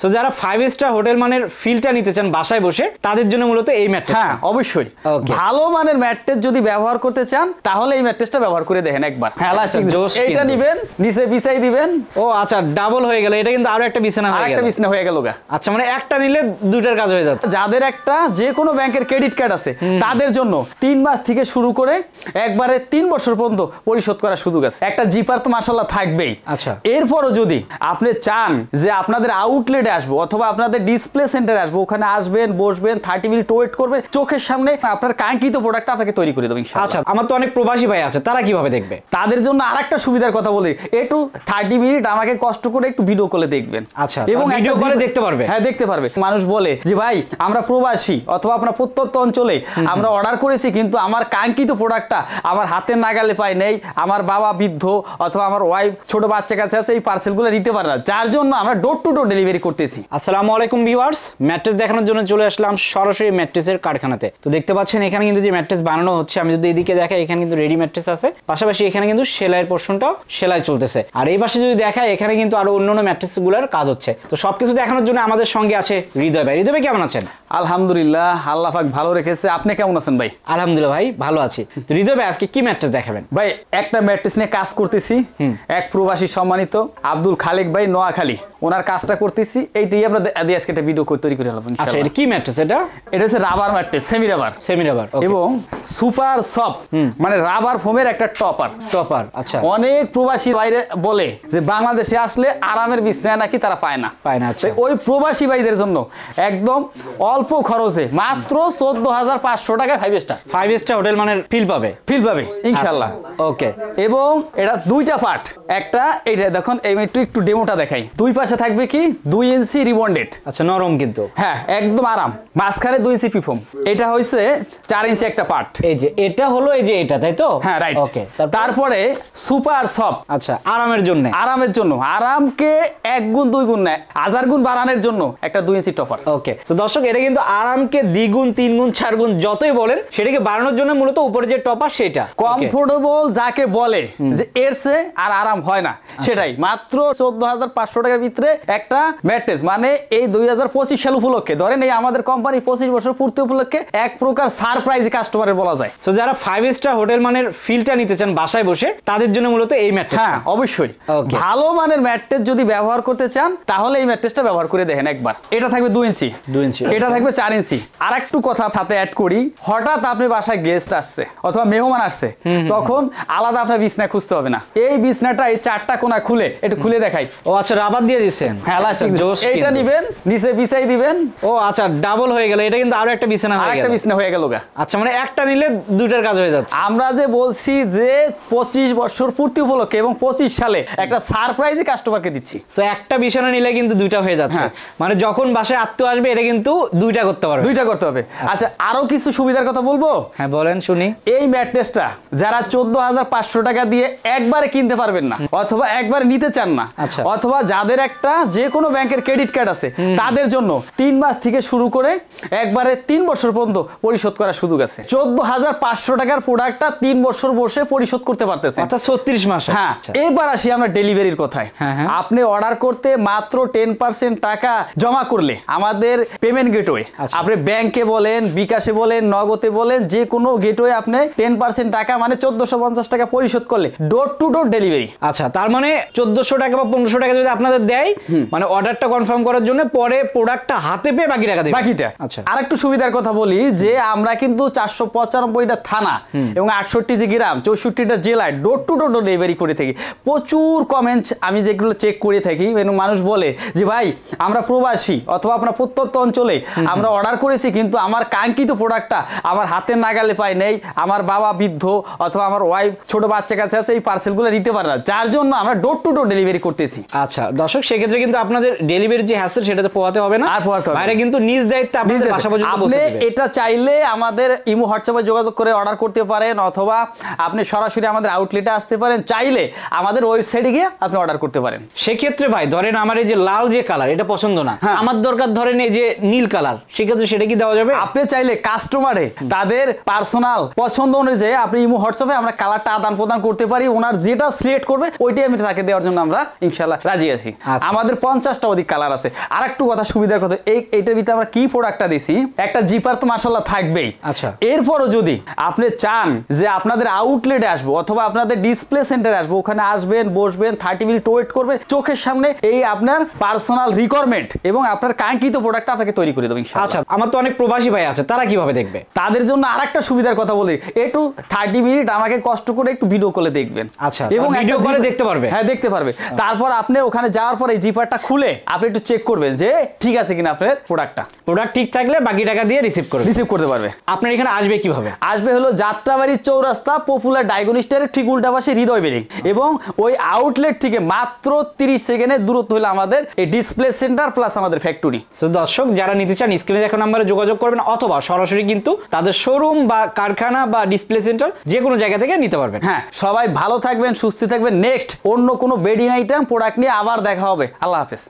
So যারা 5 star hotel মানের ফিলটা নিতে চান বাসায় বসে তাদের জন্য মূলত এই ম্যাট্রেস। হ্যাঁ অবশ্যই ভালো মানের ম্যাট্রেস যদি ব্যবহার করতে চান তাহলে এই ম্যাট্রেসটা ব্যবহার করে দেখেন একবার। হ্যাঁ এইটা নেবেন, নিচে বিছাই দিবেন। ও আচ্ছা, ডাবল হয়ে গেল, এটা কিন্তু আরো একটা বিছানা হয়ে গেল। আরেকটা বিছানা হয়ে গেল। আচ্ছা, মানে একটা নিলে দুইটার কাজ হয়ে যাচ্ছে। যাদের একটা যে কোনো ব্যাংকের ক্রেডিট কার্ড আছে তাদের জন্য 3 মাস থেকে শুরু করে একবারে 3 বছর পর্যন্ত পরিশোধ করার সুযোগ আছে। একটা জিপার তো মাশাআল্লাহ থাকবেই। আচ্ছা, এরপরও যদি আপনি চান যে আপনাদের আউটলেটে আসবো অথবা আপনাদের ডিসপ্লে সেন্টারে আসবো, ওখানে আসবেন, বসবেন, 30 মিনিট ওয়েট করবেন, চোখের সামনে আপনার কাঙ্ক্ষিত প্রোডাক্ট আপনাকে তৈরি করে দেবো ইনশাআল্লাহ। আচ্ছা, আমার তো অনেক প্রবাসী ভাই আছে, তারা কিভাবে দেখবে? তাদের জন্য আরেকটা সুবিধার কথা বলি, একটু 30 মিনিট আমাকে কষ্ট করে একটু ভিডিও কলে দেখবেন। আচ্ছা, এবং ভিডিও কলে দেখতে পারবে। হ্যাঁ দেখতে পারবে। মানুষ বলে যে ভাই আমরা প্রবাসী অথবা আপনার প্রত্যন্ত অঞ্চলে আমরা অর্ডার করেছি কিন্তু আমার কাঙ্ক্ষিত প্রোডাক্টটা আমার হাতের নাগালে পাই নেই, আমার বাবা বৃদ্ধ অথবা আমার ওয়াইফ ছোট বাচ্চা কাছে আছে, এই পার্সেলগুলো নিতে পারে না, যার জন্য আমরা ডোর টু ডোর ডেলিভারি করতেছি। আসসালামু আলাইকুম ভিউয়ার্স, ম্যাট্রেস দেখানোর জন্য চলে আসলাম সরাসরি ম্যাট্রেসের কারখানাতে। তো দেখতে পাচ্ছেন এখানে কিন্তু যে ম্যাট্রেস বানানো হচ্ছে, আমি যদি এদিকে দেখাই এখানে কিন্তু রেডি ম্যাট্রেস আছে, পাশাপাশি এখানে কিন্তু সেলাইয়ের পোর্শনটাও সেলাই চলতেছে, আর এই পাশে যদি দেখাই এখানে কিন্তু আরো অন্যান্য ম্যাট্রেসগুলোর কাজ হচ্ছে। তো সবকিছু দেখানোর জন্য আমাদের সঙ্গে আছে হৃদয় ভাই। হৃদয় ভাই কেমন আছেন? আলহামদুলিল্লাহ, আল্লাহ পাক ভালো রেখেছে। আপনি কেমন আছেন ভাই? আলহামদুলিল্লাহ ভাই ভালো আছি। তো হৃদয় ভাই আজকে কি ম্যাট্রেস দেখাবেন? ভাই একটা ম্যাট্রেস নিয়ে কাজ করতেছি, এক প্রবাসী সম্মানিত আব্দুল খালেক ভাই নোয়াখালী, ওনার কাজটা করতেছি, এইটাই আমরা আজকে একটা ভিডিও তৈরি করে হলাম। আচ্ছা, এটা কি ম্যাট্রেস? এটা হচ্ছে রাবার ম্যাট্রেস, সেমি রাবার এবং সুপার সফট, মানে রাবার ফোমের একটা টপার। আচ্ছা, অনেক প্রবাসী বাইরে বলে যে বাংলাদেশে আসলে আরামের বিছানা নাকি তারা পায় না। আচ্ছা, ওই প্রবাসী ভাইদের জন্য একদম অল্প খরচে মাত্র 14,500 টাকা 5 স্টার হোটেল মানের ফিল পাবে ইনশাআল্লাহ। ওকে, এবং এটা দুইটা পার্ট, একটা এইটা দেখুন, এই একটু ডেমোটা দেখাই। দুই পাশে থাকবে কি 2 ইঞ্চি রিবন্ডেড। আচ্ছা, নরম কিন্তু, হ্যাঁ একদম আরাম। মাঝখানে 2 ইঞ্চি পিফম। এটা হইছে 4 ইঞ্চি একটা পার্ট। এই যে এটা হলো, এই যে এটা, তাই তো? হ্যাঁ রাইট। ওকে, তারপরে সুপার সফট। আচ্ছা, আরামের জন্য আরামকে 1 গুণ 2 গুণ না 1000 গুণ বাড়ানোর জন্য একটা 2 ইঞ্চি টপার। ওকে, তো দর্শক এটা কিন্তু আরামকে 2 গুণ 3 গুণ 4 গুণ যতই বলেন সেটাকে বাড়ানোর জন্য মূলত উপরে যে টপার সেটা কমফোর্টেবল যাকে বলে যে এর চেয়ে আর আরাম হয় না, সেটাই মাত্র 14,500 টাকার ভিতরে একটা ম্যাট্রেস। মানে এই 2025 সাল উপলক্ষে ধরেন এই আমাদের কোম্পানি 25 বছর পূর্তি উপলক্ষে এক প্রকার সারপ্রাইজ কাস্টমারের বলা যায়। তো যারা 5 স্টার হোটেল মানের ফিলটা নিতে চান বাসায় বসে তাদের জন্য মূলত এই ম্যাট্রেস। হ্যাঁ অবশ্যই ভালো মানের ম্যাট্রেস যদি ব্যবহার করতে চান তাহলে এই ম্যাট্রেসটা ব্যবহার করে দেখেন একবার। এটা থাকবে 2 ইঞ্চি, এটা থাকবে 4 ইঞ্চি। আর একটু কথা সাথে অ্যাড করি, হঠাৎ আপনি বাসায় গেস্ট আসছে অথবা মেহমান আসছে, তখন আলাদা আপনার বিছনা খুঁজতে হবে না। এই বিছনাটা এই 4টা কোণা খুলে একটু খুলে দেখাই। ও আচ্ছা, রাবার দিয়ে দিচ্ছেন? হ্যাঁ, এইটা নিবেন, নিচে বিছাই দিবেন। ও আচ্ছা, ডাবল হয়ে গেল, এটা কিন্তু আরো একটা বিছানা হয়ে গেল। আচ্ছা, মানে একটা নিলে দুইটার কাজ হয়ে যাচ্ছে। আমরা যে বলছি যে 25 বছর পূর্তি উপলক্ষে এবং 25 সালে একটা সারপ্রাইজ কাস্টমারকে দিচ্ছি। তো একটা বিছানা নিলে কিন্তু দুইটা হয়ে যাচ্ছে, মানে যখন বাসায় আত্মীয় আসবে এটা কিন্তু দুইটা করতে হবে। আচ্ছা, আরো কিছু সুবিধার কথা বলবো। হ্যাঁ বলেন শুনি। এই ম্যাট্রেসটা যারা 14,500 টাকা দিয়ে একবারে কিনতে পারবেন না অথবা একবারে নিতে চান না, অথবা যাদের একটা যে কোনো ব্যাংকের ক্রেডিট কার্ড আছে তাদের জন্য 3 মাস থেকে শুরু করে একবারে 3 বছর পর্যন্ত পরিশোধ করার সুযোগ আছে। 14,500 টাকার প্রোডাক্টটা 3 বছর বসে পরিশোধ করতে পারতেছে, অর্থাৎ 36 মাস। হ্যাঁ, এবার আসি আমরা ডেলিভারির কথায়। আপনি অর্ডার করতে মাত্র 10% টাকা জমা করলে আমাদের পেমেন্ট গেটওয়ে, আপনি ব্যাংকে বলেন, বিকাশে বলেন, নগদে বলেন, যে কোনো গেটওয়ে আপনি 10% টাকা মানে 1450 টাকা পরিশোধ করলে ডোর টু ডোর ডেলিভারি। আচ্ছা, তার মানে 1400 টাকা বা 1500 টাকা যদি আপনাদের দেয়, মানে অর্ডারটা কনফার্ম করার জন্য, পরে প্রোডাক্টটা হাতে পেয়ে বাকি টাকা দেবে। আচ্ছা, আরেকটু সুবিধার কথা বলি যে আমরা কিন্তু 495টা থানা এবং 68 গ্রাম 64টা জেলায় ডোর টু ডোর ডেলিভারি করে থাকি। প্রচুর কমেন্টস আমি যেগুলো চেক করে থাকি, মানুষ বলে যে ভাই আমরা প্রবাসী অথবা আপনার প্রত্যন্ত অঞ্চলে আমরা অর্ডার করেছি কিন্তু আমার কাঙ্ক্ষিত প্রোডাক্টটা আমার হাতের নাগালে পাই নেই, আমার বাবা বৃদ্ধ অথবা আমার ওয়াইফ ছোট বাচ্চা কাছে আছে, এই পার্সেলগুলো নিতে পারে না, যার জন্য আমরা ডোর টু ডোর ডেলিভারি করতেছি। আচ্ছা দর্শক, সেক্ষেত্রে কিন্তু আপনাদের ডেলিভারির যে হ্যাসেল সেটাতে পোহাতে হবে না, বাইরে কিন্তু নিজ দায়িত্বে আপনাদের বাসা পর্যন্ত পৌঁছে দেবে। আপনি এটা চাইলে আমাদের ইমো হোয়াটসঅ্যাপে যোগাযোগ করে অর্ডার করতে পারেন, অথবা আপনি সরাসরি আমাদের আউটলেটে আসতে পারেন, চাইলে আমাদের ওয়েবসাইটে গিয়ে আপনি অর্ডার করতে পারেন। সেক্ষেত্রে ভাই ধরেন আমার এই যে লাল যে কালার এটা পছন্দ না, আমার দরকার ধরেন এই যে নীল কালার, সেক্ষেত্রে সেটা কি দেওয়া যাবে? আপনি চাইলে কাস্টমারে তাদের পার্সোনাল পছন্দ অনুযায়ী আপনি ইমো হোয়াটসঅ্যাপে আমরা কালারটা আদান প্রদান করতে পারি, ওনার যেটা সিলেক্ট করবে ওইটাই আমি তাকে দেওয়ার জন্য আমরা ইনশাআল্লাহ রাজি আছি। আমাদের 50টা অধিক কালার আছে। আরেকটু কথা, সুবিধার কথা, এইটার ভিতরে আমরা কি প্রোডাক্টটা দিছি, একটা জিপার তো মাশাআল্লাহ থাকবেই। আচ্ছা। এরপরও যদি আপনি চান যে আপনাদের আউটলেটে আসবো অথবা আপনাদের ডিসপ্লে সেন্টারে আসবো, ওখানে আসবেন, বসবেন, 30 মিনিট ওয়েট করবেন, চোখের সামনে এই আপনার পার্সোনাল রিকোয়ারমেন্ট এবং আপনার কাঙ্ক্ষিত প্রোডাক্টটা আপনাকে তৈরি করে দেবো ইনশাআল্লাহ। আচ্ছা, আমার তো অনেক প্রবাসী ভাই আছে, তারা কিভাবে দেখবে? তাদের জন্য আরেকটা সুবিধার কথা বলি, একটু 30 মিনিট আমাকে কষ্ট করে একটু ভিডিও কলে দেখবেন। আচ্ছা, এবং তারা ভিডিও একটা কলে জিপার- দেখতে পারবে? হ্যাঁ, দেখতে পারবে। তারপর আপনি ওখানে যাওয়ার পরে এই জিপারটা খুলে আপনি একটু চেক করবেন যে ঠিক আছে কিনা আপনার প্রোডাক্টটা, প্রোডাক্ট ঠিক থাকলে বাকি টাকা দিয়ে রিসিভ করবে। রিসিভ করতে পারবে। আপনার এখানে আসবে কিভাবে? আসবে হলো যাত্রাবাড়ির চৌরাস্তা, পপুলার ডায়াগনস্টারের ঠিক উল্টা পাশে হৃদয় বিল্ডিং, এবং ওই আউটলেট থেকে মাত্র 30 সেকেন্ডের দূরত্ব হলো আমাদের এই ডিসপ্লে সেন্টার প্লাস আমাদের ফ্যাক্টরি। তো দর্শক যারা নিতে চান স্ক্রিনে দেখা নম্বরে যোগাযোগ করবেন, অথবা সরাসরি কিন্তু তাদের শোরুম বা কারখানা বা ডিসপ্লে সেন্টার যে কোনো জায়গা থেকে নিতে পারবেন। হ্যাঁ, সবাই ভালো থাকবেন, সুস্থ থাকবেন। নেক্সট অন্য কোনো বেডিং আইটেম প্রোডাক্ট নিয়ে আবার দেখা হবে। আল্লাহ হাফেজ।